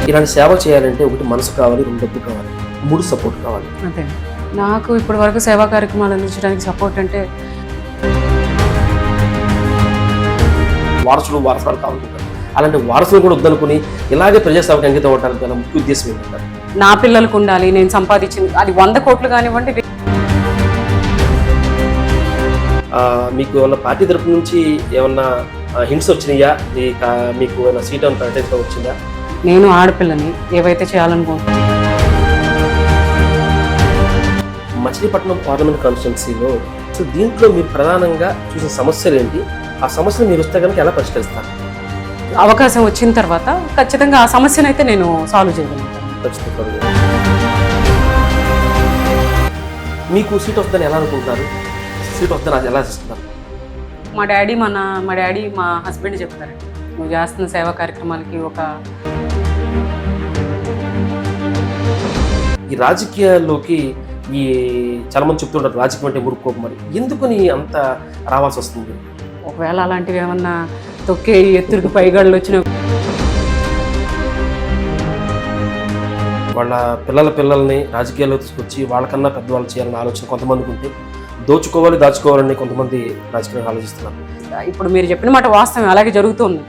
ఇలాంటి సేవ చేయాలంటే ఒకటి మనసు కావాలి, 2 డబ్బు కావాలి, 3 సపోర్ట్ కావాలి. అదే నాకు ఇప్పటి వరకు సేవా కార్యక్రమాలు అందించడానికి సపోర్ట్ అంటే వారసురాలు కావాలనుకుంటారు. అలాంటి వారసులు కూడా వద్దనుకుని ఇలాగే ప్రజాసేవకు అంకితం అవడానికి గల ముఖ్య ఉద్దేశం ఏంటంటారు? నా పిల్లలకు ఉండాలి, నేను సంపాదించింది అది 100 కోట్లు కానివ్వండి. మీకు ఏమన్నా పార్టీ తరపు నుంచి ఏమన్నా హింట్స్ వచ్చినాయా? మీకు ఏమైనా సీట్ ఏమైనా ప్రకటించడం వచ్చిందా? నేను ఆడపిల్లని ఏవైతే చేయాలనుకుంటున్నాను. మచిలీపట్నం పార్లమెంట్ కాన్స్టిట్యున్సీలో సో దీంట్లో మీరు ప్రధానంగా చూసిన సమస్యలు ఏంటి? ఆ సమస్యలు మీరు వస్తే కనుక ఎలా పరిష్కరిస్తారు? అవకాశం వచ్చిన తర్వాత ఖచ్చితంగా ఆ సమస్యను అయితే నేను సాల్వ్ చేయగలుగుతాను. ఖచ్చితంగా. మీకు సీట్ వస్తుందని ఎలా అనుకుంటున్నారు? సీట్ వస్తుందని ఎలా ఆశిస్తున్నారు? మా డాడీ మా హస్బెండ్ చెప్తారండి, నువ్వు చేస్తున్న సేవా కార్యక్రమాలకి ఒక ఈ రాజకీయాల్లోకి చాలా మంది చెప్తుంటారు రాజకీయం అంటే మురుక్కోపు. మరి ఎందుకని అంత రావాల్సి వస్తుంది? ఒకవేళ అలాంటివి ఏమన్నా తొక్కే ఎత్తురికి పైగాళ్ళు వచ్చిన వాళ్ళ పిల్లల్ని రాజకీయాల్లో తీసుకొచ్చి వాళ్ళకన్నా పెద్దవాళ్ళు చేయాలని ఆలోచన కొంతమందికి ఉంటే, దాచుకోవాలని కొంతమంది రాజకీయంగా ఆలోచిస్తున్నారు. ఇప్పుడు మీరు చెప్పిన మాట వాస్తవం, అలాగే జరుగుతుంది.